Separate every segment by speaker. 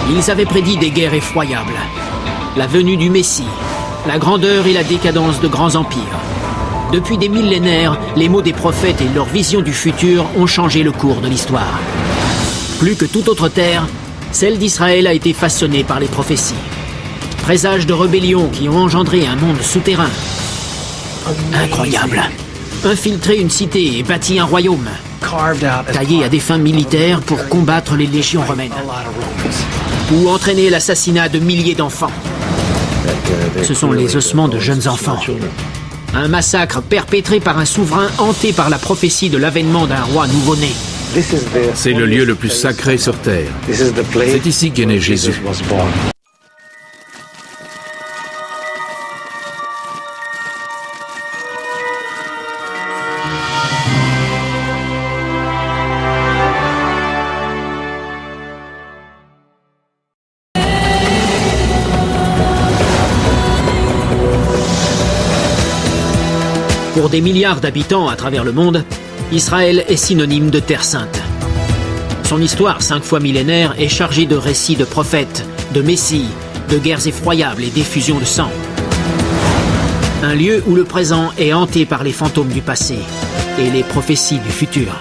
Speaker 1: Ils avaient prédit des guerres effroyables, la venue du Messie, la grandeur et la décadence de grands empires. Depuis des millénaires, les mots des prophètes et leur vision du futur ont changé le cours de l'histoire. Plus que toute autre terre, celle d'Israël a été façonnée par les prophéties. Présages de rébellions qui ont engendré un monde souterrain. Incroyable. Infiltrer une cité et bâtir un royaume. Taillé à des fins militaires pour combattre les légions romaines. Ou entraîner l'assassinat de milliers d'enfants. Ce sont les ossements de jeunes enfants. Un massacre perpétré par un souverain hanté par la prophétie de l'avènement d'un roi nouveau-né.
Speaker 2: C'est le lieu le plus sacré sur terre. C'est ici qu'est né Jésus.
Speaker 1: Pour des milliards d'habitants à travers le monde, Israël est synonyme de terre sainte. Son histoire 5 fois millénaire est chargée de récits de prophètes, de messies, de guerres effroyables et d'effusions de sang. Un lieu où le présent est hanté par les fantômes du passé et les prophéties du futur.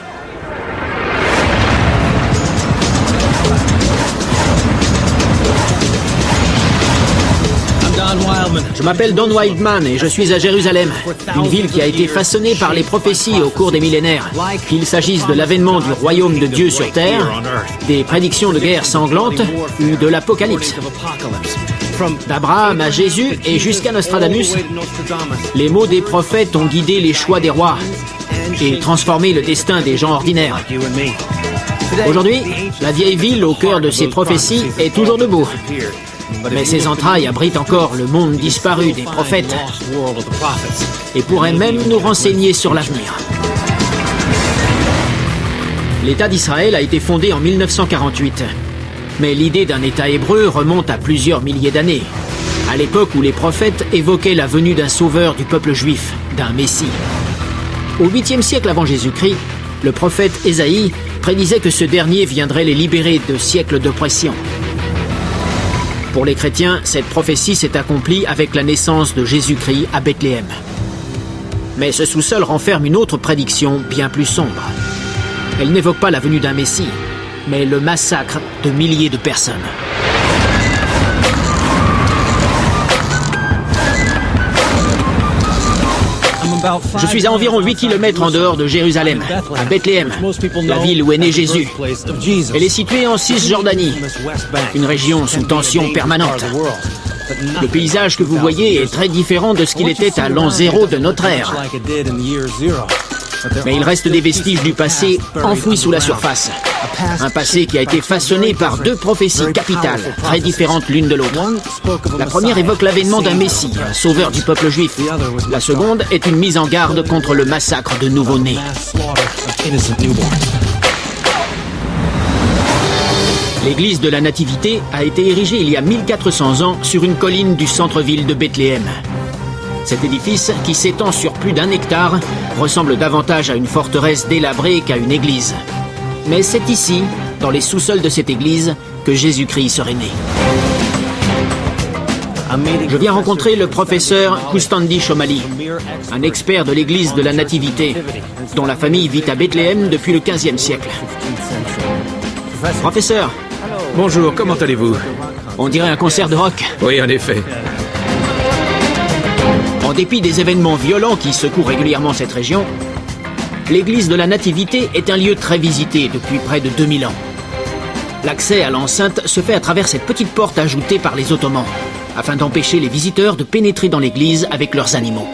Speaker 1: Je m'appelle Don Wildman et je suis à Jérusalem, une ville qui a été façonnée par les prophéties au cours des millénaires. Qu'il s'agisse de l'avènement du royaume de Dieu sur terre, des prédictions de guerres sanglantes ou de l'Apocalypse. D'Abraham à Jésus et jusqu'à Nostradamus, les mots des prophètes ont guidé les choix des rois et transformé le destin des gens ordinaires. Aujourd'hui, la vieille ville au cœur de ces prophéties est toujours debout. Mais ses entrailles abritent encore le monde disparu des prophètes et pourraient même nous renseigner sur l'avenir. L'État d'Israël a été fondé en 1948. Mais l'idée d'un État hébreu remonte à plusieurs milliers d'années, à l'époque où les prophètes évoquaient la venue d'un sauveur du peuple juif, d'un Messie. Au 8e siècle avant Jésus-Christ, le prophète Ésaïe prédisait que ce dernier viendrait les libérer de siècles d'oppression. Pour les chrétiens, cette prophétie s'est accomplie avec la naissance de Jésus-Christ à Bethléem. Mais ce sous-sol renferme une autre prédiction bien plus sombre. Elle n'évoque pas la venue d'un Messie, mais le massacre de milliers de personnes. Je suis à environ 8 km en dehors de Jérusalem, à Bethléem, la ville où est né Jésus. Elle est située en Cisjordanie, une région sous tension permanente. Le paysage que vous voyez est très différent de ce qu'il était à l'an 0 de notre ère. Mais il reste des vestiges du passé enfouis sous la surface. Un passé qui a été façonné par 2 prophéties capitales, très différentes l'une de l'autre. La première évoque l'avènement d'un Messie, un sauveur du peuple juif. La seconde est une mise en garde contre le massacre de nouveau-nés. L'église de la Nativité a été érigée il y a 1400 ans sur une colline du centre-ville de Bethléem. Cet édifice, qui s'étend sur plus d'1 hectare, ressemble davantage à une forteresse délabrée qu'à une église. Mais c'est ici, dans les sous-sols de cette église, que Jésus-Christ serait né. Je viens rencontrer le professeur Koustandi Chomali, un expert de l'église de la Nativité, dont la famille vit à Bethléem depuis le XVe siècle. Professeur.
Speaker 2: Bonjour, comment allez-vous?
Speaker 1: On dirait un concert de rock.
Speaker 2: Oui, en effet.
Speaker 1: En dépit des événements violents qui secouent régulièrement cette région, l'église de la Nativité est un lieu très visité depuis près de 2000 ans. L'accès à l'enceinte se fait à travers cette petite porte ajoutée par les Ottomans, afin d'empêcher les visiteurs de pénétrer dans l'église avec leurs animaux.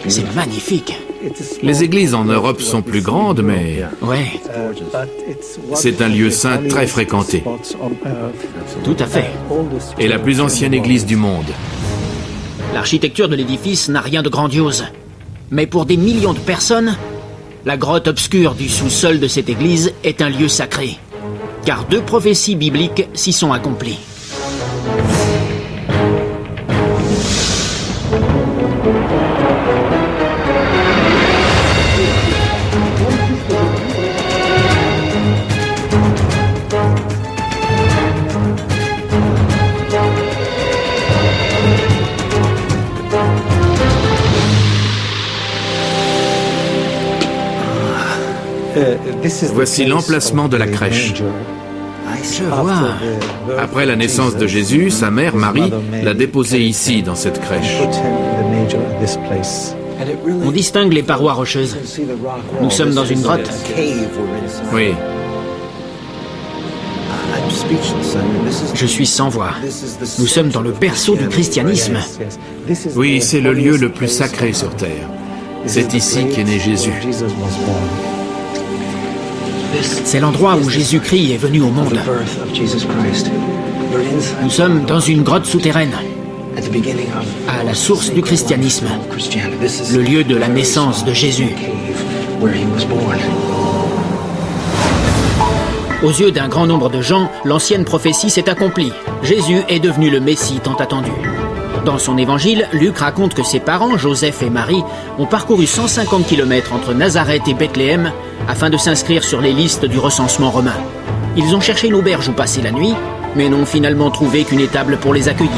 Speaker 1: C'est magnifique.
Speaker 2: Les églises en Europe sont plus grandes, mais
Speaker 1: Ouais,
Speaker 2: c'est un lieu saint très fréquenté.
Speaker 1: tout à fait.
Speaker 2: Et la plus ancienne église du monde.
Speaker 1: L'architecture de l'édifice n'a rien de grandiose. Mais pour des millions de personnes, la grotte obscure du sous-sol de cette église est un lieu sacré. Car 2 prophéties bibliques s'y sont accomplies.
Speaker 2: Voici l'emplacement de la crèche.
Speaker 1: Je vois.
Speaker 2: Après la naissance de Jésus, sa mère, Marie, l'a déposé ici, dans cette crèche.
Speaker 1: On distingue les parois rocheuses. Nous sommes dans une grotte.
Speaker 2: Oui,
Speaker 1: Je suis sans voix. Nous sommes dans le berceau du christianisme.
Speaker 2: oui, c'est le lieu le plus sacré sur terre. C'est ici qu'est né Jésus.
Speaker 1: C'est l'endroit où Jésus-Christ est venu au monde. Nous sommes dans une grotte souterraine, à la source du christianisme, le lieu de la naissance de Jésus. Aux yeux d'un grand nombre de gens, l'ancienne prophétie s'est accomplie. Jésus est devenu le Messie tant attendu. Dans son évangile, Luc raconte que ses parents, Joseph et Marie, ont parcouru 150 km entre Nazareth et Bethléem afin de s'inscrire sur les listes du recensement romain. Ils ont cherché une auberge où passer la nuit, mais n'ont finalement trouvé qu'une étable pour les accueillir.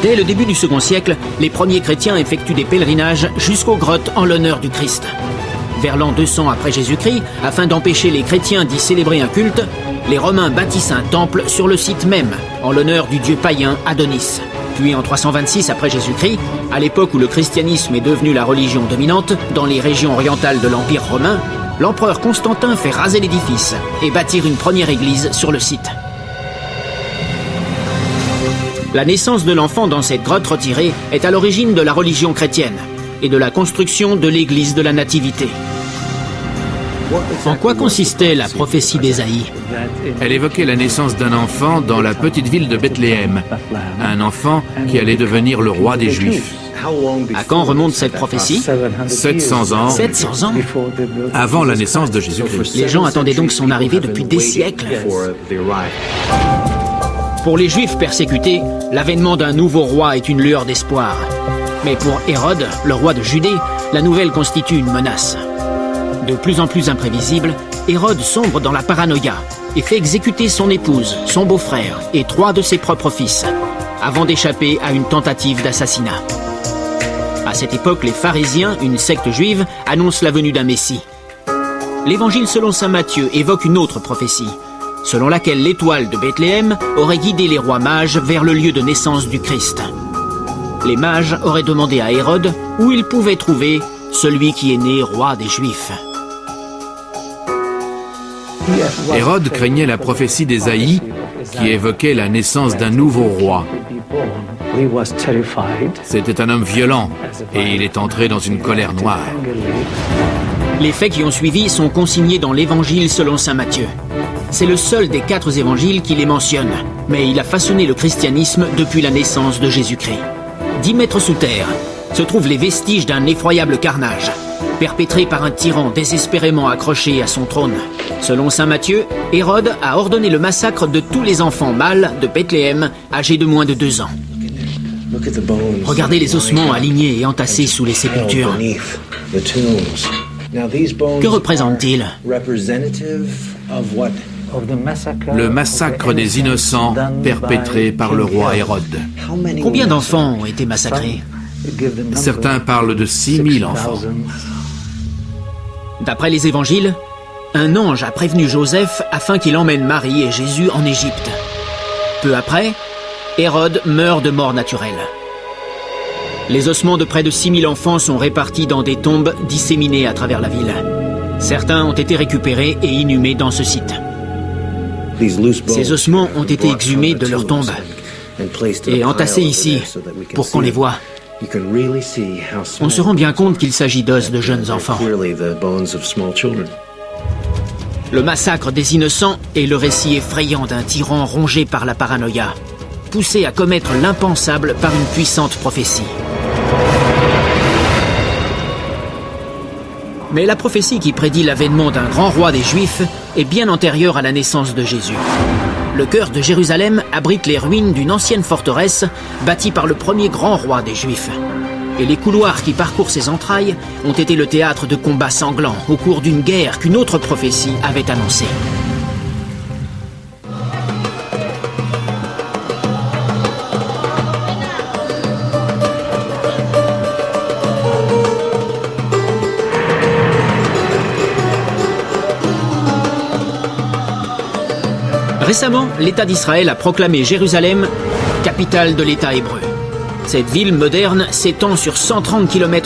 Speaker 1: Dès le début du second siècle, les premiers chrétiens effectuent des pèlerinages jusqu'aux grottes en l'honneur du Christ. Vers l'an 200 après Jésus-Christ, afin d'empêcher les chrétiens d'y célébrer un culte, les Romains bâtissent un temple sur le site même, en l'honneur du dieu païen Adonis. Puis en 326 après Jésus-Christ, à l'époque où le christianisme est devenu la religion dominante dans les régions orientales de l'Empire romain, l'empereur Constantin fait raser l'édifice et bâtir une première église sur le site. La naissance de l'enfant dans cette grotte retirée est à l'origine de la religion chrétienne et de la construction de l'église de la Nativité. En quoi consistait la prophétie d'Ésaïe ?
Speaker 2: Elle évoquait la naissance d'un enfant dans la petite ville de Bethléem, un enfant qui allait devenir le roi des Juifs.
Speaker 1: À quand remonte cette prophétie ?
Speaker 2: 700 ans
Speaker 1: 700 ans ?
Speaker 2: avant la naissance de Jésus-Christ.
Speaker 1: Les gens attendaient donc son arrivée depuis des siècles. Pour les Juifs persécutés, l'avènement d'un nouveau roi est une lueur d'espoir. Mais pour Hérode, le roi de Judée, la nouvelle constitue une menace. De plus en plus imprévisible, Hérode sombre dans la paranoïa et fait exécuter son épouse, son beau-frère et 3 de ses propres fils, avant d'échapper à une tentative d'assassinat. À cette époque, les pharisiens, une secte juive, annoncent la venue d'un Messie. L'évangile selon saint Matthieu évoque une autre prophétie, selon laquelle l'étoile de Bethléem aurait guidé les rois mages vers le lieu de naissance du Christ. Les mages auraient demandé à Hérode où ils pouvaient trouver celui qui est né roi des Juifs.
Speaker 2: Hérode craignait la prophétie d'Ésaïe qui évoquait la naissance d'un nouveau roi. C'était un homme violent et il est entré dans une colère noire.
Speaker 1: Les faits qui ont suivi sont consignés dans l'Évangile selon saint Matthieu. C'est le seul des 4 évangiles qui les mentionne, mais il a façonné le christianisme depuis la naissance de Jésus-Christ. 10 mètres sous terre se trouvent les vestiges d'un effroyable carnage, perpétré par un tyran désespérément accroché à son trône. Selon saint Matthieu, Hérode a ordonné le massacre de tous les enfants mâles de Bethléem âgés de moins de 2 ans. Regardez les ossements alignés et entassés sous les sépultures. Que représentent-ils ?
Speaker 2: Le massacre des innocents perpétré par le roi Hérode.
Speaker 1: Combien d'enfants ont été massacrés ?
Speaker 2: Certains parlent de 6000 enfants.
Speaker 1: D'après les évangiles, un ange a prévenu Joseph afin qu'il emmène Marie et Jésus en Égypte. Peu après, Hérode meurt de mort naturelle. Les ossements de près de 6000 enfants sont répartis dans des tombes disséminées à travers la ville. Certains ont été récupérés et inhumés dans ce site. Ces ossements ont été exhumés de leurs tombes et entassés ici pour qu'on les voie. On se rend bien compte qu'il s'agit d'os de jeunes enfants. Le massacre des innocents est le récit effrayant d'un tyran rongé par la paranoïa, poussé à commettre l'impensable par une puissante prophétie. Mais la prophétie qui prédit l'avènement d'un grand roi des Juifs est bien antérieure à la naissance de Jésus. Le cœur de Jérusalem abrite les ruines d'une ancienne forteresse bâtie par le premier grand roi des Juifs. Et les couloirs qui parcourent ses entrailles ont été le théâtre de combats sanglants au cours d'une guerre qu'une autre prophétie avait annoncée. Récemment, l'État d'Israël a proclamé Jérusalem capitale de l'État hébreu. Cette ville moderne s'étend sur 130 km²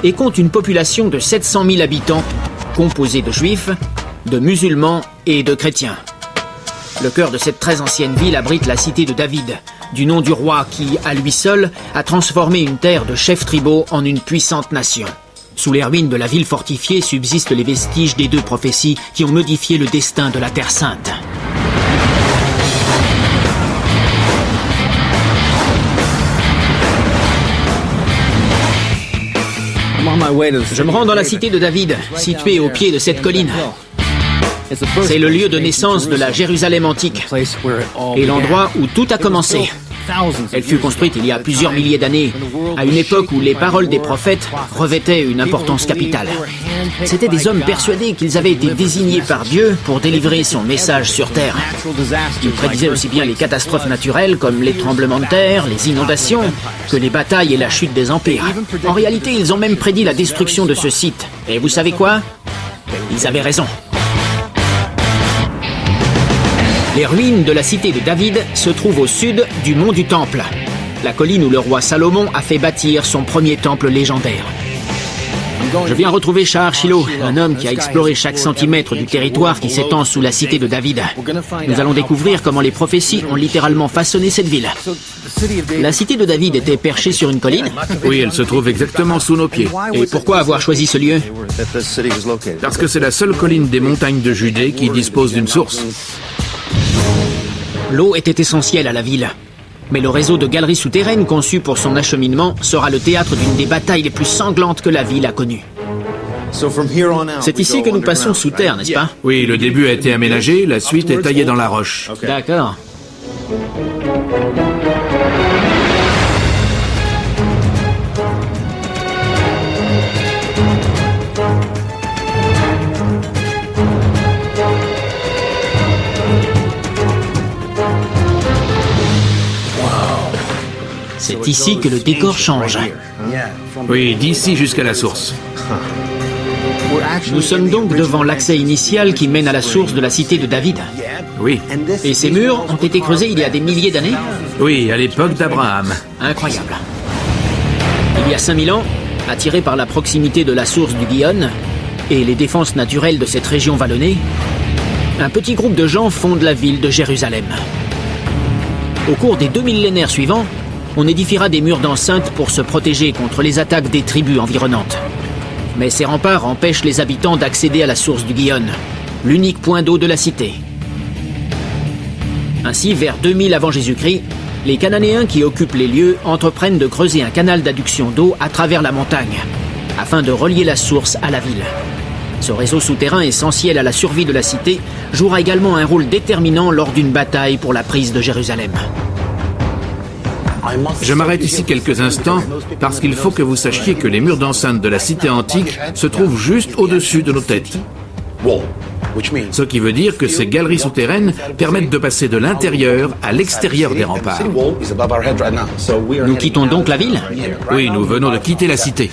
Speaker 1: et compte une population de 700 000 habitants, composée de juifs, de musulmans et de chrétiens. Le cœur de cette très ancienne ville abrite la cité de David, du nom du roi qui, à lui seul, a transformé une terre de chefs tribaux en une puissante nation. Sous les ruines de la ville fortifiée subsistent les vestiges des 2 prophéties qui ont modifié le destin de la Terre Sainte. Je me rends dans la cité de David, située au pied de cette colline. C'est le lieu de naissance de la Jérusalem antique et l'endroit où tout a commencé. Elle fut construite il y a plusieurs milliers d'années, à une époque où les paroles des prophètes revêtaient une importance capitale. C'étaient des hommes persuadés qu'ils avaient été désignés par Dieu pour délivrer son message sur terre. Ils prédisaient aussi bien les catastrophes naturelles comme les tremblements de terre, les inondations, que les batailles et la chute des empires. En réalité, ils ont même prédit la destruction de ce site. Et vous savez quoi? Ils avaient raison. Les ruines de la cité de David se trouvent au sud du mont du Temple, la colline où le roi Salomon a fait bâtir son premier temple légendaire. Je viens retrouver Shahar Shiloh, un homme qui a exploré chaque centimètre du territoire qui s'étend sous la cité de David. Nous allons découvrir comment les prophéties ont littéralement façonné cette ville. La cité de David était perchée sur une colline?
Speaker 2: Oui, elle se trouve exactement sous nos pieds.
Speaker 1: Et pourquoi avoir choisi ce lieu?
Speaker 2: Parce que c'est la seule colline des montagnes de Judée qui dispose d'une source.
Speaker 1: L'eau était essentielle à la ville. Mais le réseau de galeries souterraines conçu pour son acheminement sera le théâtre d'une des batailles les plus sanglantes que la ville a connues. C'est ici que nous passons sous terre, n'est-ce pas?
Speaker 2: Oui, le début a été aménagé, la suite est taillée dans la roche.
Speaker 1: D'accord. C'est ici que le décor change.
Speaker 2: Oui, d'ici jusqu'à la source.
Speaker 1: Nous sommes donc devant l'accès initial qui mène à la source de la cité de David.
Speaker 2: Oui.
Speaker 1: Et ces murs ont été creusés il y a des milliers d'années?
Speaker 2: Oui, à l'époque d'Abraham.
Speaker 1: Incroyable. Il y a 5000 ans, attirés par la proximité de la source du Gihon et les défenses naturelles de cette région vallonnée, un petit groupe de gens fonde la ville de Jérusalem. Au cours des 2 millénaires suivants, on édifiera des murs d'enceinte pour se protéger contre les attaques des tribus environnantes. Mais ces remparts empêchent les habitants d'accéder à la source du Gihon, l'unique point d'eau de la cité. Ainsi, vers 2000 avant Jésus-Christ, les Cananéens qui occupent les lieux entreprennent de creuser un canal d'adduction d'eau à travers la montagne, afin de relier la source à la ville. Ce réseau souterrain essentiel à la survie de la cité jouera également un rôle déterminant lors d'une bataille pour la prise de Jérusalem.
Speaker 2: Je m'arrête ici quelques instants parce qu'il faut que vous sachiez que les murs d'enceinte de la cité antique se trouvent juste au-dessus de nos têtes. Ce qui veut dire que ces galeries souterraines permettent de passer de l'intérieur à l'extérieur des remparts.
Speaker 1: Nous quittons donc la ville?
Speaker 2: Oui, nous venons de quitter la cité.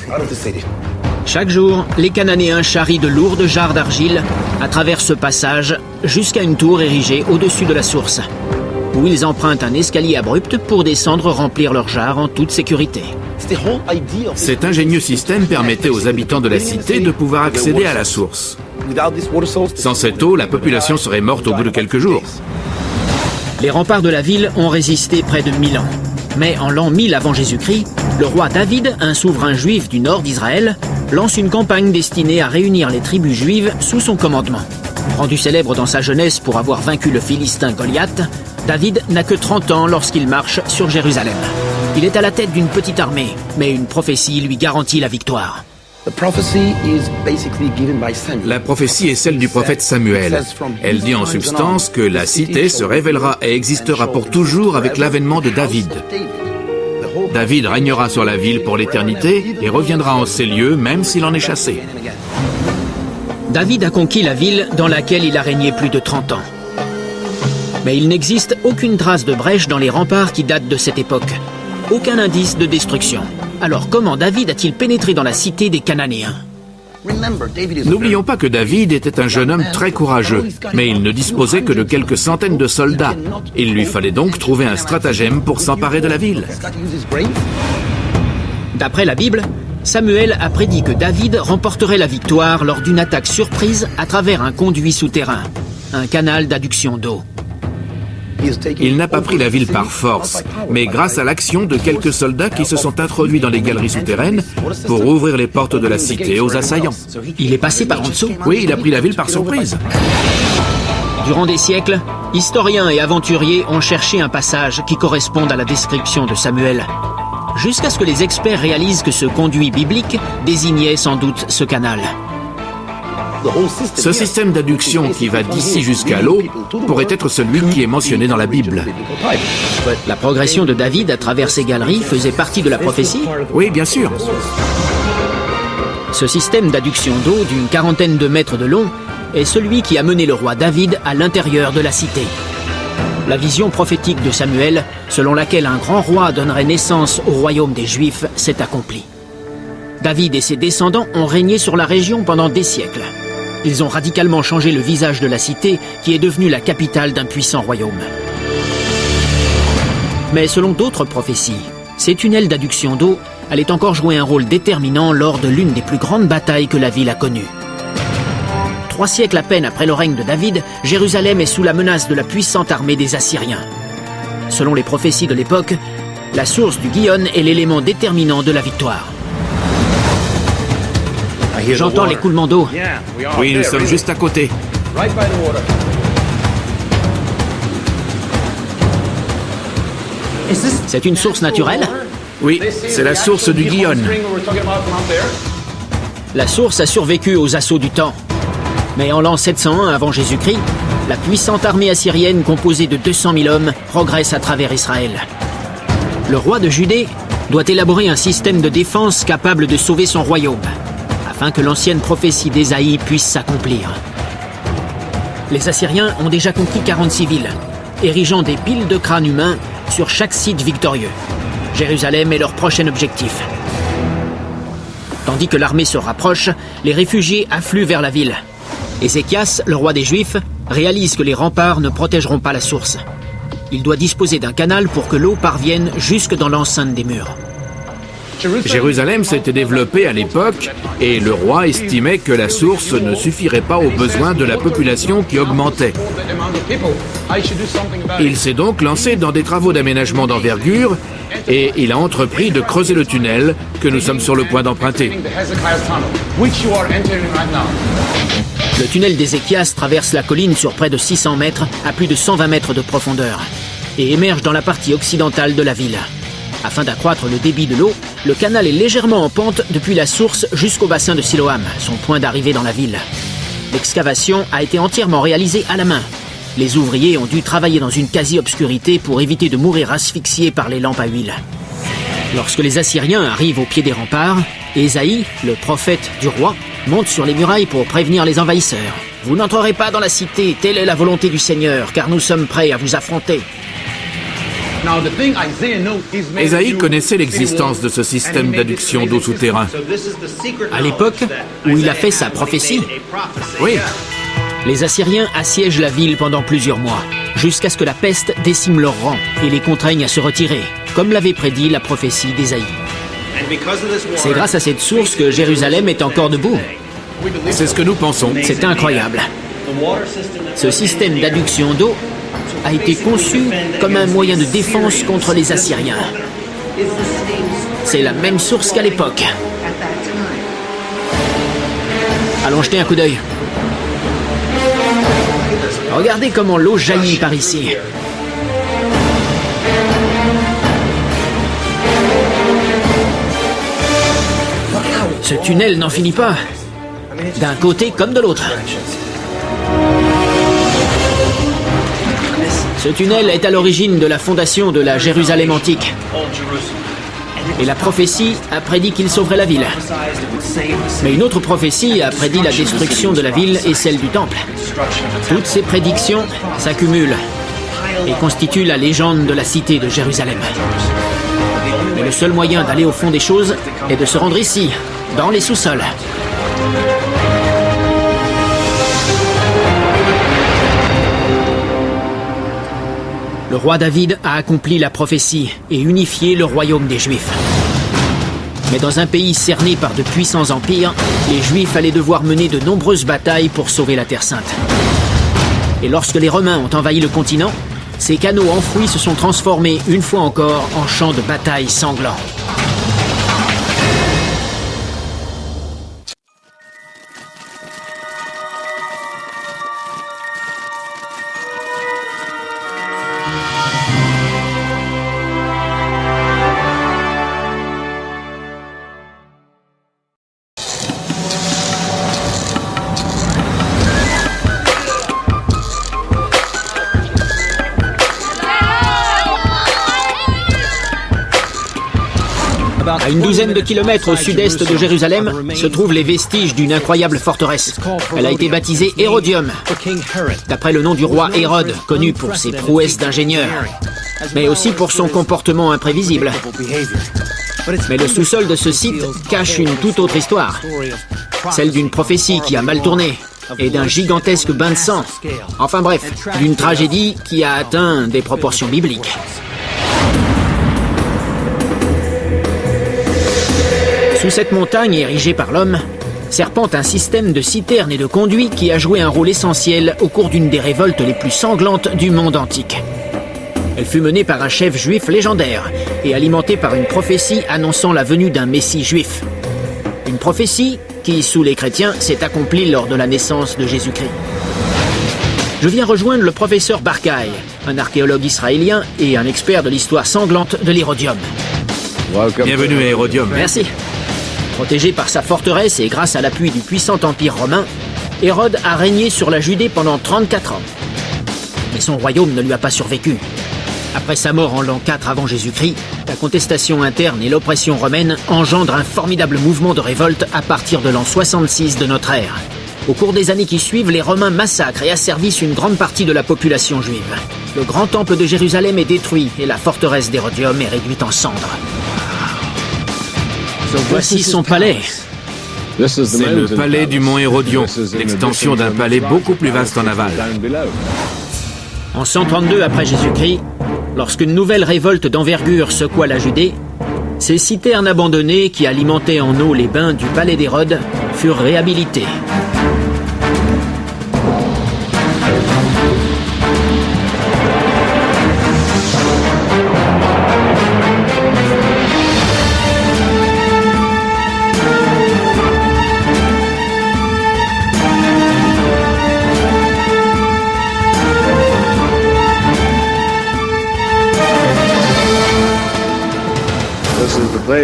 Speaker 1: Chaque jour, les Cananéens charrient de lourdes jarres d'argile à travers ce passage jusqu'à une tour érigée au-dessus de la source, où ils empruntent un escalier abrupt pour descendre remplir leurs jarres en toute sécurité.
Speaker 2: Cet ingénieux système permettait aux habitants de la cité de pouvoir accéder à la source. Sans cette eau, la population serait morte au bout de quelques jours.
Speaker 1: Les remparts de la ville ont résisté près de 1000 ans. Mais en l'an 1000 avant Jésus-Christ, le roi David, un souverain juif du nord d'Israël, lance une campagne destinée à réunir les tribus juives sous son commandement. Rendu célèbre dans sa jeunesse pour avoir vaincu le Philistin Goliath, David n'a que 30 ans lorsqu'il marche sur Jérusalem. Il est à la tête d'une petite armée, mais une prophétie lui garantit la victoire.
Speaker 2: La prophétie est celle du prophète Samuel. Elle dit en substance que la cité se révélera et existera pour toujours avec l'avènement de David. David régnera sur la ville pour l'éternité et reviendra en ces lieux même s'il en est chassé.
Speaker 1: David a conquis la ville dans laquelle il a régné plus de 30 ans. Mais il n'existe aucune trace de brèche dans les remparts qui datent de cette époque. Aucun indice de destruction. Alors comment David a-t-il pénétré dans la cité des Cananéens?
Speaker 2: N'oublions pas que David était un jeune homme très courageux, mais il ne disposait que de quelques centaines de soldats. Il lui fallait donc trouver un stratagème pour s'emparer de la ville.
Speaker 1: D'après la Bible, Samuel a prédit que David remporterait la victoire lors d'une attaque surprise à travers un conduit souterrain, un canal d'adduction d'eau.
Speaker 2: Il n'a pas pris la ville par force, mais grâce à l'action de quelques soldats qui se sont introduits dans les galeries souterraines pour ouvrir les portes de la cité aux assaillants.
Speaker 1: Il est passé par en dessous.
Speaker 2: Oui, il a pris la ville par surprise.
Speaker 1: Durant des siècles, historiens et aventuriers ont cherché un passage qui corresponde à la description de Samuel, jusqu'à ce que les experts réalisent que ce conduit biblique désignait sans doute ce canal.
Speaker 2: Ce système d'adduction qui va d'ici jusqu'à l'eau pourrait être celui qui est mentionné dans la Bible.
Speaker 1: La progression de David à travers ces galeries faisait partie de la prophétie.
Speaker 2: Oui, bien sûr.
Speaker 1: Ce système d'adduction d'eau d'une quarantaine de mètres de long est celui qui a mené le roi David à l'intérieur de la cité. La vision prophétique de Samuel, selon laquelle un grand roi donnerait naissance au royaume des Juifs, s'est accomplie. David et ses descendants ont régné sur la région pendant des siècles. Ils ont radicalement changé le visage de la cité qui est devenue la capitale d'un puissant royaume. Mais selon d'autres prophéties, ces tunnels d'adduction d'eau allaient encore jouer un rôle déterminant lors de l'une des plus grandes batailles que la ville a connues. 3 siècles à peine après le règne de David, Jérusalem est sous la menace de la puissante armée des Assyriens. Selon les prophéties de l'époque, la source du Gihon est l'élément déterminant de la victoire. J'entends l'écoulement d'eau.
Speaker 2: Oui, nous sommes juste à côté.
Speaker 1: C'est une source naturelle?
Speaker 2: Oui, c'est la source du Gihon.
Speaker 1: La source a survécu aux assauts du temps. Mais en l'an 701 avant Jésus-Christ, la puissante armée assyrienne composée de 200 000 hommes progresse à travers Israël. Le roi de Judée doit élaborer un système de défense capable de sauver son royaume, afin que l'ancienne prophétie d'Ésaïe puisse s'accomplir. Les Assyriens ont déjà conquis 46 villes, érigeant des piles de crânes humains sur chaque site victorieux. Jérusalem est leur prochain objectif. Tandis que l'armée se rapproche, les réfugiés affluent vers la ville. Ézéchias, le roi des Juifs, réalise que les remparts ne protégeront pas la source. Il doit disposer d'un canal pour que l'eau parvienne jusque dans l'enceinte des murs.
Speaker 2: Jérusalem s'était développée à l'époque et le roi estimait que la source ne suffirait pas aux besoins de la population qui augmentait. Il s'est donc lancé dans des travaux d'aménagement d'envergure et il a entrepris de creuser le tunnel que nous sommes sur le point d'emprunter.
Speaker 1: Le tunnel d'Ézéchias traverse la colline sur près de 600 mètres à plus de 120 mètres de profondeur et émerge dans la partie occidentale de la ville. Afin d'accroître le débit de l'eau, le canal est légèrement en pente depuis la source jusqu'au bassin de Siloam, son point d'arrivée dans la ville. L'excavation a été entièrement réalisée à la main. Les ouvriers ont dû travailler dans une quasi-obscurité pour éviter de mourir asphyxiés par les lampes à huile. Lorsque les Assyriens arrivent au pied des remparts, Ésaïe, le prophète du roi, monte sur les murailles pour prévenir les envahisseurs. « Vous n'entrerez pas dans la cité, telle est la volonté du Seigneur, car nous sommes prêts à vous affronter. »
Speaker 2: Ésaïe connaissait l'existence de ce système d'adduction d'eau souterrain.
Speaker 1: À l'époque où il a fait sa prophétie,
Speaker 2: Oui,
Speaker 1: les Assyriens assiègent la ville pendant plusieurs mois, jusqu'à ce que la peste décime leurs rangs et les contraigne à se retirer, comme l'avait prédit la prophétie d'Ésaïe. C'est grâce à cette source que Jérusalem est encore debout.
Speaker 2: c'est ce que nous pensons.
Speaker 1: C'est incroyable. Ce système d'adduction d'eau a été conçu comme un moyen de défense contre les Assyriens. C'est la même source qu'à l'époque. Allons jeter un coup d'œil. Regardez comment l'eau jaillit par ici. Ce tunnel n'en finit pas, d'un côté comme de l'autre. Ce tunnel est à l'origine de la fondation de la Jérusalem antique. Et la prophétie a prédit qu'il sauverait la ville. Mais une autre prophétie a prédit la destruction de la ville et celle du temple. Toutes ces prédictions s'accumulent et constituent la légende de la cité de Jérusalem. Mais le seul moyen d'aller au fond des choses est de se rendre ici, dans les sous-sols. roi David a accompli la prophétie et unifié le royaume des Juifs. Mais dans un pays cerné par de puissants empires, les Juifs allaient devoir mener de nombreuses batailles pour sauver la Terre Sainte. Et lorsque les Romains ont envahi le continent, ces canaux enfouis se sont transformés une fois encore en champs de bataille sanglants. À une douzaine de kilomètres au sud-est de Jérusalem se trouvent les vestiges d'une incroyable forteresse. Elle a été baptisée Hérodium, d'après le nom du roi Hérode, connu pour ses prouesses d'ingénieur, mais aussi pour son comportement imprévisible. Mais le sous-sol de ce site cache une toute autre histoire, celle d'une prophétie qui a mal tourné et d'un gigantesque bain de sang. Enfin bref, d'une tragédie qui a atteint des proportions bibliques. Sous cette montagne érigée par l'homme, serpente un système de citernes et de conduits qui a joué un rôle essentiel au cours d'une des révoltes les plus sanglantes du monde antique. Elle fut menée par un chef juif légendaire et alimentée par une prophétie annonçant la venue d'un Messie juif. Une prophétie qui, sous les chrétiens, s'est accomplie lors de la naissance de Jésus-Christ. Je viens rejoindre le professeur Barcaï, un archéologue israélien et un expert de l'histoire sanglante de l'Hérodium.
Speaker 2: Bienvenue à Hérodium.
Speaker 1: Merci. Protégé par sa forteresse et grâce à l'appui du puissant empire romain, Hérode a régné sur la Judée pendant 34 ans. Mais son royaume ne lui a pas survécu. Après sa mort en l'an 4 avant Jésus-Christ, la contestation interne et l'oppression romaine engendrent un formidable mouvement de révolte à partir de l'an 66 de notre ère. Au cours des années qui suivent, les Romains massacrent et asservissent une grande partie de la population juive. Le grand temple de Jérusalem est détruit et la forteresse d'Hérodium est réduite en cendres. Voici son palais.
Speaker 2: C'est le palais du mont Hérodion, l'extension d'un palais beaucoup plus vaste en aval.
Speaker 1: En 132 après Jésus-Christ, lorsqu'une nouvelle révolte d'envergure secoua la Judée, ces citernes abandonnées qui alimentaient en eau les bains du palais d'Hérode furent réhabilitées.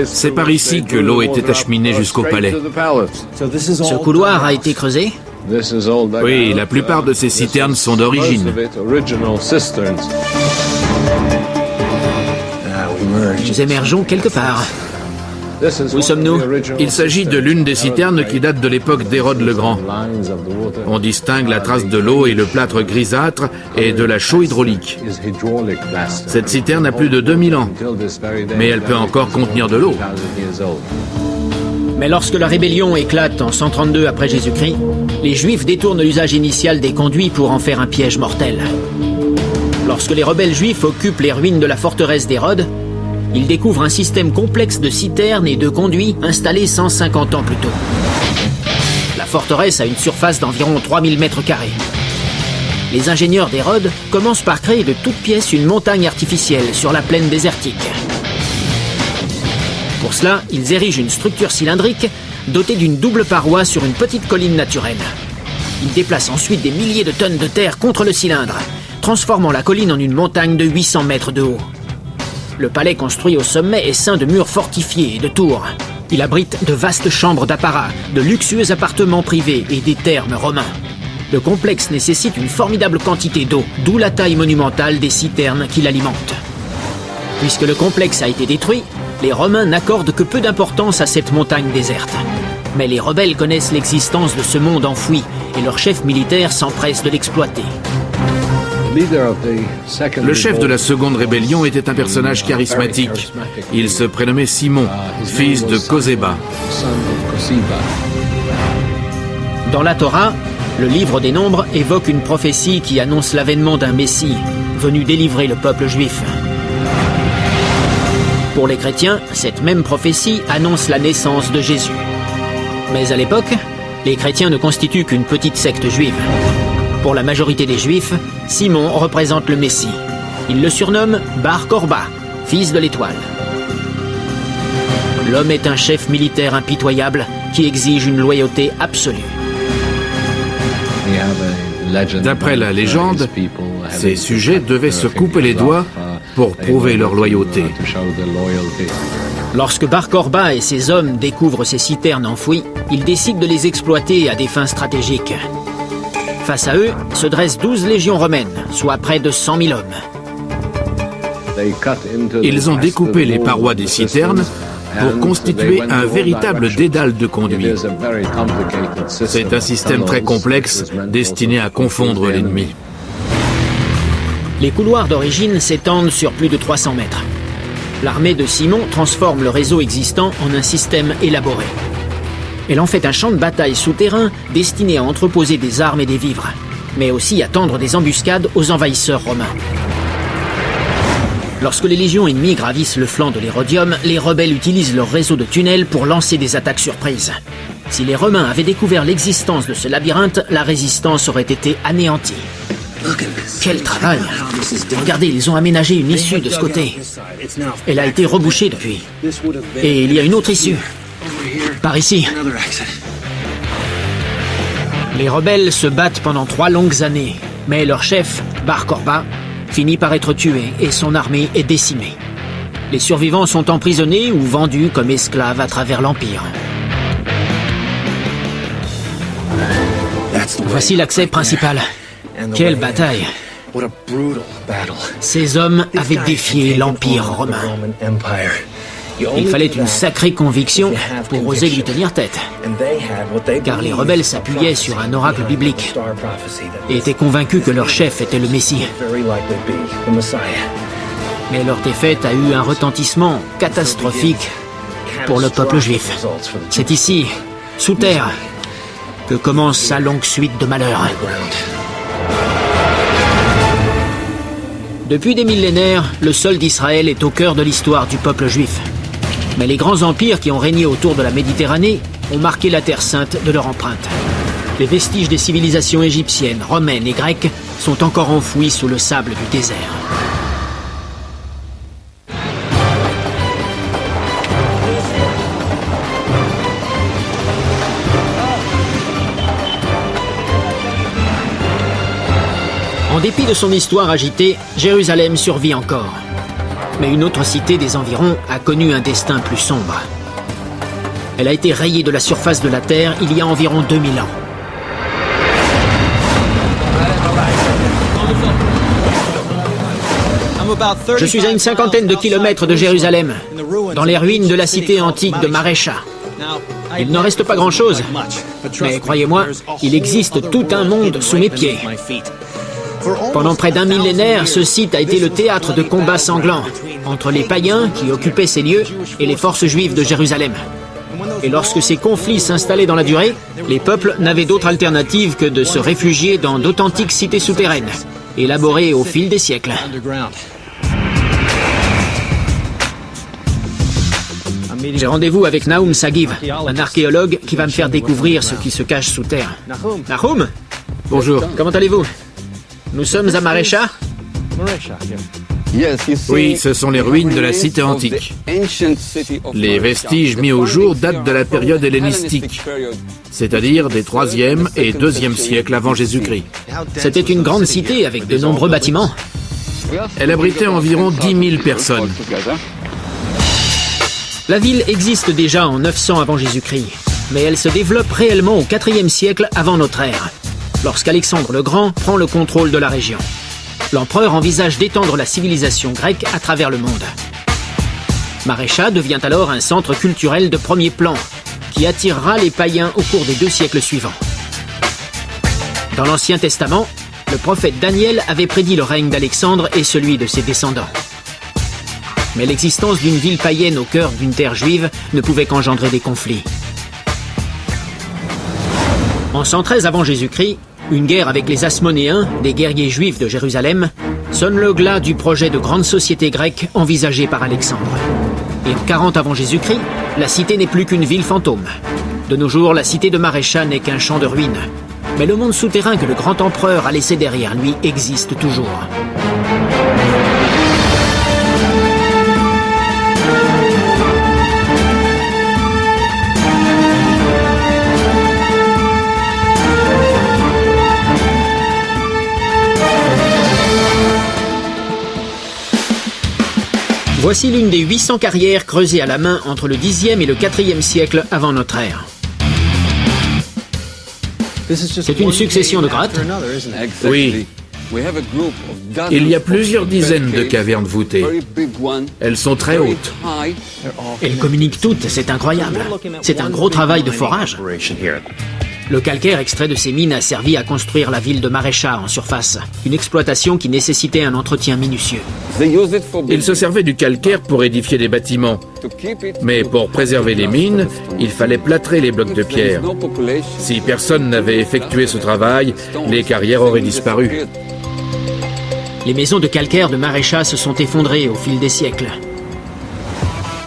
Speaker 2: C'est par ici que l'eau était acheminée jusqu'au palais.
Speaker 1: Ce couloir a été creusé?
Speaker 2: Oui, la plupart de ces citernes sont d'origine.
Speaker 1: Nous émergeons quelque part. Où sommes-nous?
Speaker 2: Il s'agit de l'une des citernes qui date de l'époque d'Hérode le Grand. On distingue la trace de l'eau et le plâtre grisâtre et de la chaux hydraulique. Cette citerne a plus de 2000 ans, mais elle peut encore contenir de l'eau.
Speaker 1: Mais lorsque la rébellion éclate en 132 après Jésus-Christ, les Juifs détournent l'usage initial des conduits pour en faire un piège mortel. Lorsque les rebelles juifs occupent les ruines de la forteresse d'Hérode, ils découvrent un système complexe de citernes et de conduits installés 150 ans plus tôt. La forteresse a une surface d'environ 3000 mètres carrés. Les ingénieurs d'Hérode commencent par créer de toutes pièces une montagne artificielle sur la plaine désertique. Pour cela, ils érigent une structure cylindrique dotée d'une double paroi sur une petite colline naturelle. Ils déplacent ensuite des milliers de tonnes de terre contre le cylindre, transformant la colline en une montagne de 800 mètres de haut. Le palais construit au sommet est ceint de murs fortifiés et de tours. Il abrite de vastes chambres d'apparat, de luxueux appartements privés et des thermes romains. Le complexe nécessite une formidable quantité d'eau, d'où la taille monumentale des citernes qui l'alimentent. Puisque le complexe a été détruit, les Romains n'accordent que peu d'importance à cette montagne déserte. Mais les rebelles connaissent l'existence de ce monde enfoui et leur chef militaire s'empresse de l'exploiter.
Speaker 2: Le chef de la seconde rébellion était un personnage charismatique. Il se prénommait Simon, fils de Coseba.
Speaker 1: Dans la Torah, Le livre des Nombres évoque une prophétie qui annonce l'avènement d'un Messie, venu délivrer le peuple juif. Pour les chrétiens, cette même prophétie annonce la naissance de Jésus. Mais à l'époque, les chrétiens ne constituent qu'une petite secte juive. Pour la majorité des juifs, Simon représente le Messie. Il le surnomme Bar Korba, fils de l'étoile. L'homme est un chef militaire impitoyable qui exige une loyauté absolue.
Speaker 2: D'après la légende, ces sujets devaient se couper les doigts pour prouver leur loyauté.
Speaker 1: Lorsque Bar Korba et ses hommes découvrent ces citernes enfouies, ils décident de les exploiter à des fins stratégiques. Face à eux se dressent 12 légions romaines, soit près de 100 000 hommes.
Speaker 2: Ils ont découpé les parois des citernes pour constituer un véritable dédale de conduit. C'est un système très complexe destiné à confondre l'ennemi.
Speaker 1: Les couloirs d'origine s'étendent sur plus de 300 mètres. L'armée de Simon transforme le réseau existant en un système élaboré. Elle en fait un champ de bataille souterrain destiné à entreposer des armes et des vivres, mais aussi à tendre des embuscades aux envahisseurs romains. Lorsque les légions ennemies gravissent le flanc de l'Hérodium, les rebelles utilisent leur réseau de tunnels pour lancer des attaques surprises. Si les Romains avaient découvert l'existence de ce labyrinthe, la résistance aurait été anéantie. Quel travail! Regardez, ils ont aménagé une issue de ce côté. Elle a été rebouchée depuis. Et il y a une autre issue. Par ici. Les rebelles se battent pendant 3 longues années, mais leur chef, Bar Korba, finit par être tué et son armée est décimée. Les survivants sont emprisonnés ou vendus comme esclaves à travers l'Empire. Voici l'accès principal. Quelle bataille! Ces hommes avaient défié l'Empire romain. Il fallait une sacrée conviction pour oser lui tenir tête. Car les rebelles s'appuyaient sur un oracle biblique et étaient convaincus que leur chef était le Messie. Mais leur défaite a eu un retentissement catastrophique pour le peuple juif. C'est ici, sous terre, que commence sa longue suite de malheurs. Depuis des millénaires, le sol d'Israël est au cœur de l'histoire du peuple juif. Mais les grands empires qui ont régné autour de la Méditerranée ont marqué la Terre sainte de leur empreinte. Les vestiges des civilisations égyptiennes, romaines et grecques sont encore enfouis sous le sable du désert. En dépit de son histoire agitée, Jérusalem survit encore. Mais une autre cité des environs a connu un destin plus sombre. Elle a été rayée de la surface de la Terre il y a environ 2000 ans. Je suis à une 50aine de kilomètres de Jérusalem, dans les ruines de la cité antique de Marécha. Il n'en reste pas grand-chose, mais croyez-moi, il existe tout un monde sous mes pieds. Pendant près d'un millénaire, ce site a été le théâtre de combats sanglants entre les païens qui occupaient ces lieux et les forces juives de Jérusalem. Et lorsque ces conflits s'installaient dans la durée, les peuples n'avaient d'autre alternative que de se réfugier dans d'authentiques cités souterraines, élaborées au fil des siècles. J'ai rendez-vous avec Nahum Sagiv, un archéologue qui va me faire découvrir ce qui se cache sous terre. Nahum?
Speaker 2: Bonjour.
Speaker 1: Comment allez-vous? Nous sommes à Marécha?
Speaker 2: Oui, ce sont les ruines de la cité antique. Les vestiges mis au jour datent de la période hellénistique, c'est-à-dire des 3e et 2e siècles avant Jésus-Christ.
Speaker 1: C'était une grande cité avec de nombreux bâtiments.
Speaker 2: Elle abritait environ 10 000 personnes.
Speaker 1: La ville existe déjà en 900 avant Jésus-Christ, mais elle se développe réellement au 4e siècle avant notre ère, lorsqu'Alexandre le Grand prend le contrôle de la région. L'empereur envisage d'étendre la civilisation grecque à travers le monde. Marécha devient alors un centre culturel de premier plan, qui attirera les païens au cours des 2 siècles suivants. Dans l'Ancien Testament, le prophète Daniel avait prédit le règne d'Alexandre et celui de ses descendants. Mais l'existence d'une ville païenne au cœur d'une terre juive ne pouvait qu'engendrer des conflits. En 113 avant Jésus-Christ, une guerre avec les Asmonéens, des guerriers juifs de Jérusalem, sonne le glas du projet de grande société grecque envisagé par Alexandre. Et en 40 avant Jésus-Christ, la cité n'est plus qu'une ville fantôme. De nos jours, la cité de Marécha n'est qu'un champ de ruines. Mais le monde souterrain que le grand empereur a laissé derrière lui existe toujours. Voici l'une des 800 carrières creusées à la main entre le 10e et le 4e siècle avant notre ère. C'est une succession de grottes.
Speaker 2: Oui. Il y a plusieurs dizaines de cavernes voûtées. Elles sont très hautes.
Speaker 1: Elles communiquent toutes, c'est incroyable. C'est un gros travail de forage. Le calcaire extrait de ces mines a servi à construire la ville de Marécha en surface, une exploitation qui nécessitait un entretien minutieux.
Speaker 2: Ils se servaient du calcaire pour édifier des bâtiments. Mais pour préserver les mines, il fallait plâtrer les blocs de pierre. Si personne n'avait effectué ce travail, les carrières auraient disparu.
Speaker 1: Les maisons de calcaire de Marécha se sont effondrées au fil des siècles.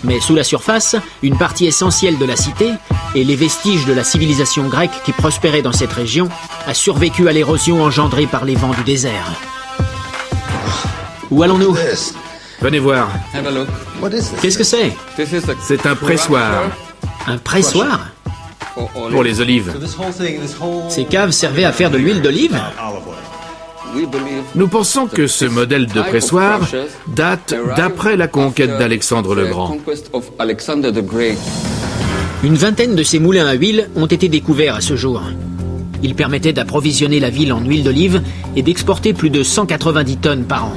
Speaker 1: Mais sous la surface, une partie essentielle de la cité et les vestiges de la civilisation grecque qui prospérait dans cette région a survécu à l'érosion engendrée par les vents du désert. Où allons-nous?
Speaker 2: Venez voir.
Speaker 1: Qu'est-ce que c'est?
Speaker 2: C'est un pressoir
Speaker 1: Un pressoir?
Speaker 2: pour les olives.
Speaker 1: Ces caves servaient à faire de l'huile d'olive?
Speaker 2: Nous pensons que ce modèle de pressoir date d'après la conquête d'Alexandre le Grand.
Speaker 1: Une vingtaine de ces moulins à huile ont été découverts à ce jour. Ils permettaient d'approvisionner la ville en huile d'olive et d'exporter plus de 190 tonnes par an.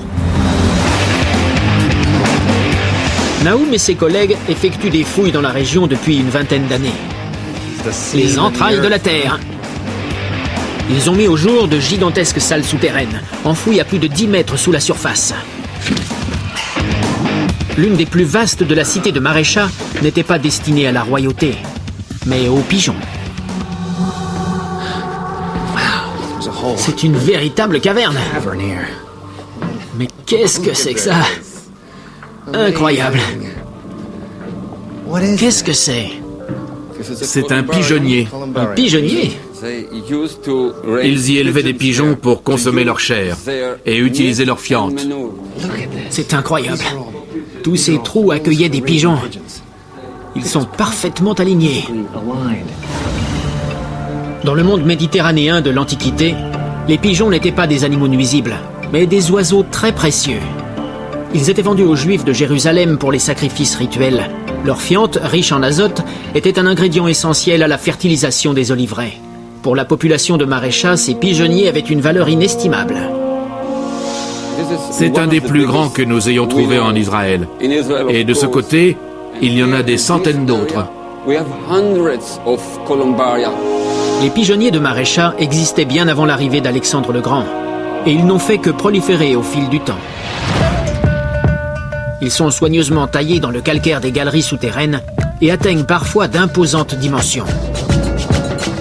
Speaker 1: Naoum et ses collègues effectuent des fouilles dans la région depuis une vingtaine d'années. Les entrailles de la Terre. Ils ont mis au jour de gigantesques salles souterraines, enfouies à plus de 10 mètres sous la surface. L'une des plus vastes de la cité de Marécha n'était pas destinée à la royauté, mais aux pigeons. C'est une véritable caverne. Mais qu'est-ce que c'est que ça? Incroyable. Qu'est-ce que c'est?
Speaker 2: C'est un pigeonnier.
Speaker 1: Un pigeonnier?
Speaker 2: Ils y élevaient des pigeons pour consommer leur chair et utiliser leur fiente.
Speaker 1: C'est incroyable. Tous ces trous accueillaient des pigeons. Ils sont parfaitement alignés. Dans le monde méditerranéen de l'Antiquité, les pigeons n'étaient pas des animaux nuisibles, mais des oiseaux très précieux. Ils étaient vendus aux Juifs de Jérusalem pour les sacrifices rituels. Leur fiente, riche en azote, était un ingrédient essentiel à la fertilisation des oliveraies. Pour la population de Marécha, ces pigeonniers avaient une valeur inestimable.
Speaker 2: C'est un des plus grands que nous ayons trouvé en Israël. Et de ce côté, il y en a des centaines d'autres.
Speaker 1: Les pigeonniers de Marécha existaient bien avant l'arrivée d'Alexandre le Grand, et ils n'ont fait que proliférer au fil du temps. Ils sont soigneusement taillés dans le calcaire des galeries souterraines et atteignent parfois d'imposantes dimensions.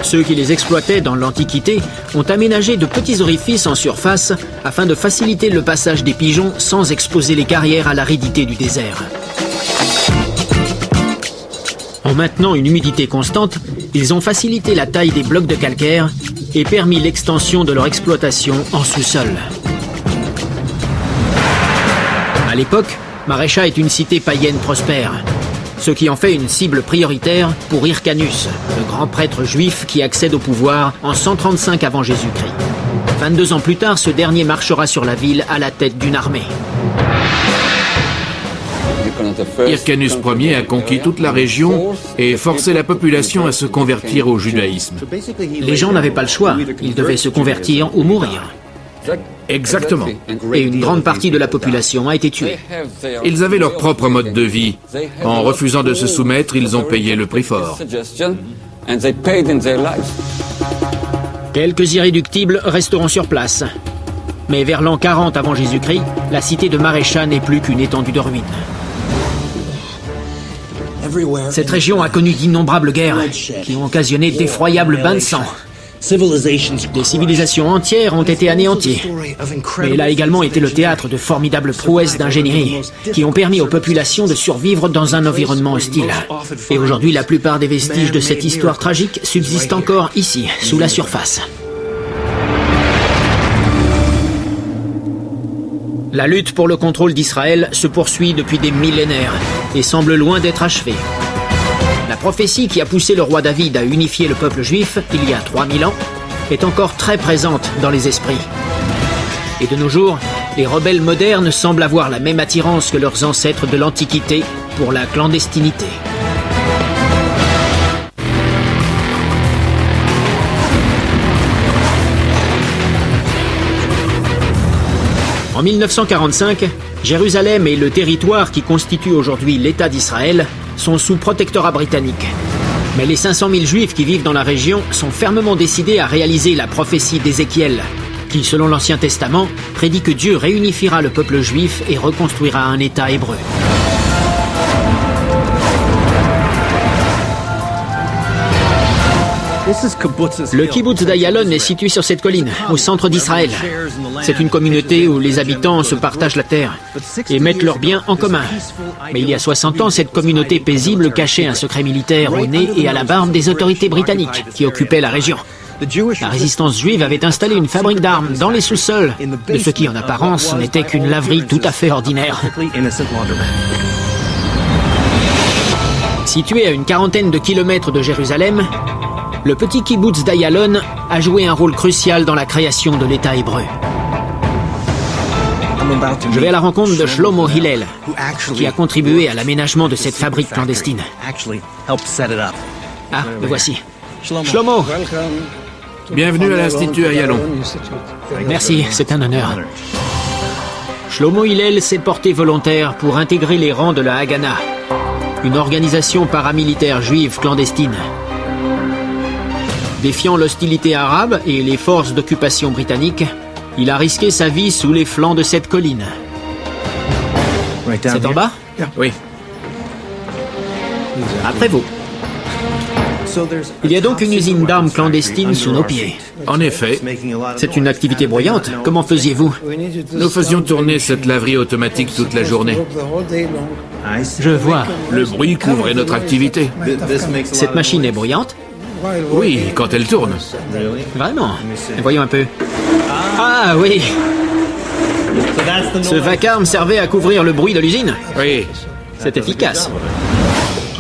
Speaker 1: Ceux qui les exploitaient dans l'Antiquité ont aménagé de petits orifices en surface afin de faciliter le passage des pigeons sans exposer les carrières à l'aridité du désert. En maintenant une humidité constante, ils ont facilité la taille des blocs de calcaire et permis l'extension de leur exploitation en sous-sol. À l'époque, Marécha est une cité païenne prospère, ce qui en fait une cible prioritaire pour Hyrcanus, le grand prêtre juif qui accède au pouvoir en 135 avant Jésus-Christ. 22 ans plus tard, ce dernier marchera sur la ville à la tête d'une armée.
Speaker 2: Hyrcanus Ier a conquis toute la région et forcé la population à se convertir au judaïsme.
Speaker 1: Les gens n'avaient pas le choix, ils devaient se convertir ou mourir.
Speaker 2: Exactement.
Speaker 1: Et une grande partie de la population a été tuée.
Speaker 2: Ils avaient leur propre mode de vie. En refusant de se soumettre, ils ont payé le prix fort.
Speaker 1: Quelques irréductibles resteront sur place. Mais vers l'an 40 avant Jésus-Christ, la cité de Marécha n'est plus qu'une étendue de ruines. Cette région a connu d'innombrables guerres qui ont occasionné d'effroyables bains de sang. Des civilisations entières ont été anéanties. Mais elle a également été le théâtre de formidables prouesses d'ingénierie qui ont permis aux populations de survivre dans un environnement hostile. Et aujourd'hui, la plupart des vestiges de cette histoire tragique subsistent encore ici, sous la surface. La lutte pour le contrôle d'Israël se poursuit depuis des millénaires et semble loin d'être achevée. La prophétie qui a poussé le roi David à unifier le peuple juif il y a 3000 ans est encore très présente dans les esprits. Et de nos jours, les rebelles modernes semblent avoir la même attirance que leurs ancêtres de l'Antiquité pour la clandestinité. En 1945, Jérusalem et le territoire qui constitue aujourd'hui l'État d'Israël sont sous protectorat britannique. Mais les 500 000 Juifs qui vivent dans la région sont fermement décidés à réaliser la prophétie d'Ézéchiel, qui, selon l'Ancien Testament, prédit que Dieu réunifiera le peuple juif et reconstruira un État hébreu. Le kibbutz d'Ayalon est situé sur cette colline, au centre d'Israël. C'est une communauté où les habitants se partagent la terre et mettent leurs biens en commun. Mais il y a 60 ans, cette communauté paisible cachait un secret militaire au nez et à la barbe des autorités britanniques qui occupaient la région. La résistance juive avait installé une fabrique d'armes dans les sous-sols de ce qui, en apparence, n'était qu'une laverie tout à fait ordinaire. Situé à une quarantaine de kilomètres de Jérusalem, le petit kibbutz d'Ayalon a joué un rôle crucial dans la création de l'État hébreu. Je vais à la rencontre de Shlomo Hillel, qui a contribué à l'aménagement de cette fabrique clandestine. Ah, le voici. Shlomo!
Speaker 2: Bienvenue à l'Institut Ayalon.
Speaker 1: Merci, c'est un honneur. Shlomo Hillel s'est porté volontaire pour intégrer les rangs de la Haganah, une organisation paramilitaire juive clandestine. Défiant l'hostilité arabe et les forces d'occupation britanniques, il a risqué sa vie sous les flancs de cette colline. C'est en bas?
Speaker 2: Oui.
Speaker 1: Après vous. Il y a donc une usine d'armes clandestine sous nos pieds.
Speaker 2: En effet,
Speaker 1: C'est une activité bruyante. Comment faisiez-vous?
Speaker 2: nous faisions tourner cette laverie automatique toute la journée.
Speaker 1: Je vois.
Speaker 2: Le bruit couvrait notre activité.
Speaker 1: Cette machine est bruyante?
Speaker 2: Oui, quand elle tourne.
Speaker 1: Vraiment? Voyons un peu. Ah oui! Ce vacarme servait à couvrir le bruit de l'usine?
Speaker 2: Oui.
Speaker 1: C'est efficace.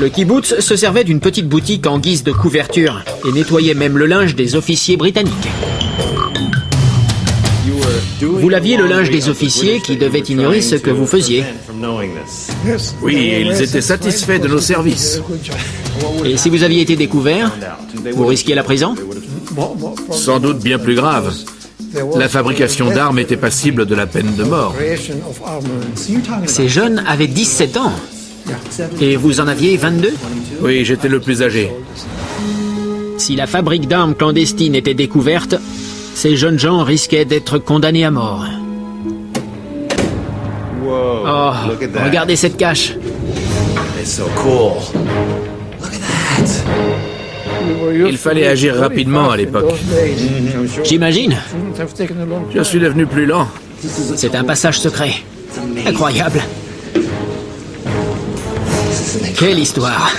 Speaker 1: Le kibbutz se servait d'une petite boutique en guise de couverture et nettoyait même le linge des officiers britanniques. Vous laviez le linge des officiers qui devaient ignorer ce que vous faisiez.
Speaker 2: Oui, ils étaient satisfaits de nos services.
Speaker 1: Et si vous aviez été découvert, vous risquiez la prison?
Speaker 2: Sans doute bien plus grave. La fabrication d'armes était passible de la peine de mort.
Speaker 1: Ces jeunes avaient 17 ans. Et vous en aviez 22?
Speaker 2: Oui, j'étais le plus âgé.
Speaker 1: Si la fabrique d'armes clandestine était découverte, ces jeunes gens risquaient d'être condamnés à mort. Oh, regardez cette cache.
Speaker 2: Il fallait agir rapidement à l'époque.
Speaker 1: J'imagine.
Speaker 2: Je suis devenu plus lent.
Speaker 1: C'est un passage secret. Incroyable. Quelle histoire.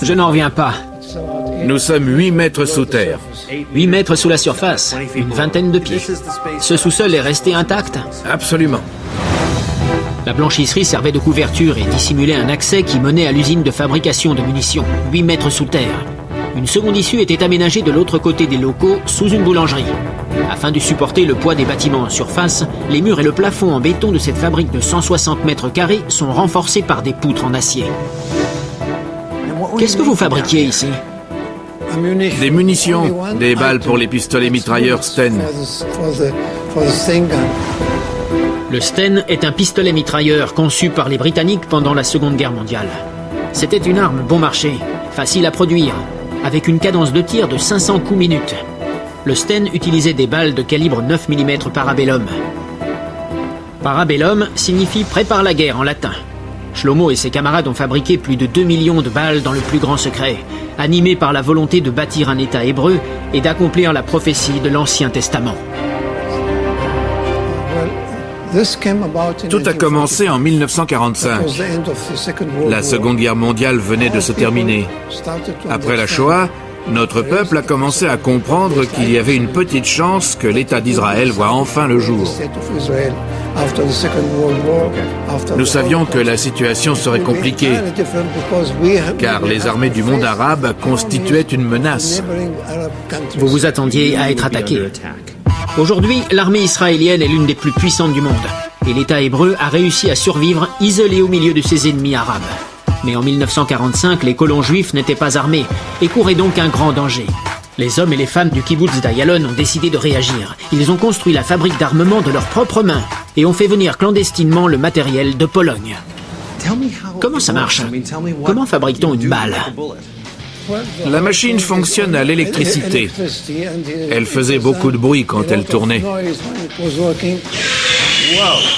Speaker 1: Je n'en reviens pas.
Speaker 2: Nous sommes 8 mètres sous terre.
Speaker 1: 8 mètres sous la surface, une vingtaine de pieds. Ce sous-sol est resté intact?
Speaker 2: Absolument.
Speaker 1: La blanchisserie servait de couverture et dissimulait un accès qui menait à l'usine de fabrication de munitions, 8 mètres sous terre. Une seconde issue était aménagée de l'autre côté des locaux, sous une boulangerie. Afin de supporter le poids des bâtiments en surface, les murs et le plafond en béton de cette fabrique de 160 mètres carrés sont renforcés par des poutres en acier. Qu'est-ce que vous fabriquiez ici?
Speaker 2: Des munitions, des balles pour les pistolets mitrailleurs Sten.
Speaker 1: Le Sten est un pistolet mitrailleur conçu par les Britanniques pendant la Seconde Guerre mondiale. C'était une arme bon marché, facile à produire, avec une cadence de tir de 500 coups minute. Le Sten utilisait des balles de calibre 9 mm Parabellum. Parabellum signifie « prépare la guerre » en latin. Shlomo et ses camarades ont fabriqué plus de 2 millions de balles dans le plus grand secret, animés par la volonté de bâtir un État hébreu et d'accomplir la prophétie de l'Ancien Testament.
Speaker 2: Tout a commencé en 1945. La Seconde Guerre mondiale venait de se terminer. Après la Shoah, notre peuple a commencé à comprendre qu'il y avait une petite chance que l'État d'Israël voie enfin le jour. Nous savions que la situation serait compliquée, car les armées du monde arabe constituaient une menace.
Speaker 1: Vous vous attendiez à être attaqué. Aujourd'hui, l'armée israélienne est l'une des plus puissantes du monde, et l'État hébreu a réussi à survivre isolé au milieu de ses ennemis arabes. Mais en 1945, les colons juifs n'étaient pas armés et couraient donc un grand danger. Les hommes et les femmes du kibbutz d'Ayalon ont décidé de réagir. Ils ont construit la fabrique d'armement de leurs propres mains et ont fait venir clandestinement le matériel de Pologne. Comment ça marche? Comment fabrique-t-on une balle?
Speaker 2: La machine fonctionne à l'électricité. Elle faisait beaucoup de bruit quand elle tournait.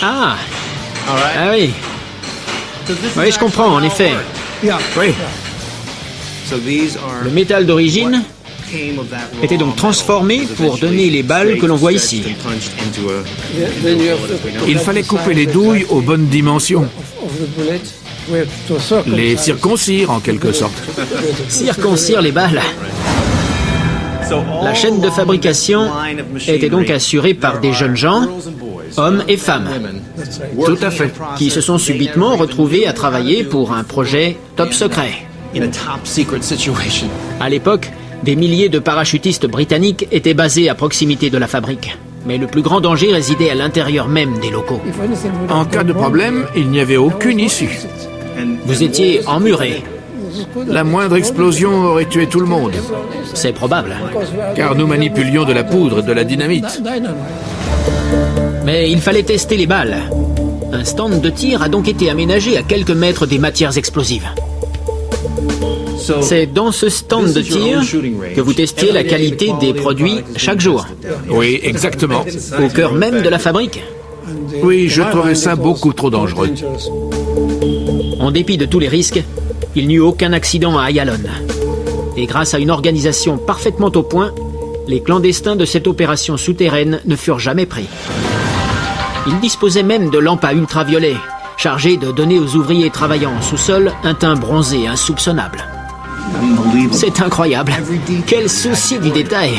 Speaker 1: Ah oui. Oui, je comprends, en effet.
Speaker 2: Oui.
Speaker 1: Le métal d'origine était donc transformé pour donner les balles que l'on voit ici.
Speaker 2: Il fallait couper les douilles aux bonnes dimensions. Les circoncire, en quelque sorte.
Speaker 1: Circoncire les balles. La chaîne de fabrication était donc assurée par des jeunes gens, hommes et femmes,
Speaker 2: Tout à fait.
Speaker 1: qui se sont subitement retrouvés à travailler pour un projet top secret. À l'époque, des milliers de parachutistes britanniques étaient basés à proximité de la fabrique. Mais le plus grand danger résidait à l'intérieur même des locaux.
Speaker 2: En cas de problème, il n'y avait aucune issue.
Speaker 1: Vous étiez emmurés.
Speaker 2: La moindre explosion aurait tué tout le monde,
Speaker 1: C'est probable.
Speaker 2: car nous manipulions de la poudre et de la dynamite.
Speaker 1: Mais il fallait tester les balles. Un stand de tir a donc été aménagé à quelques mètres des matières explosives. C'est dans ce stand de tir que vous testiez la qualité des produits chaque jour,
Speaker 2: Oui, exactement.
Speaker 1: au cœur même de la fabrique.
Speaker 2: Oui, je trouvais ça beaucoup trop dangereux.
Speaker 1: En dépit de tous les risques, il n'y eut aucun accident à Ayalon. Et grâce à une organisation parfaitement au point, les clandestins de cette opération souterraine ne furent jamais pris. Ils disposaient même de lampes à ultraviolets, chargées de donner aux ouvriers travaillant en sous-sol un teint bronzé insoupçonnable. C'est incroyable. Quel souci du détail.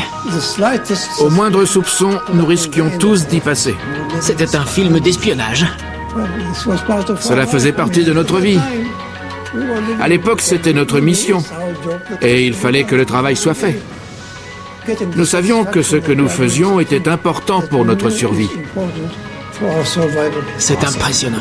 Speaker 2: Au moindre soupçon, nous risquions tous d'y passer.
Speaker 1: C'était un film d'espionnage.
Speaker 2: Cela faisait partie de notre vie. À l'époque, c'était notre mission, et il fallait que le travail soit fait. Nous savions que ce que nous faisions était important pour notre survie.
Speaker 1: C'est impressionnant.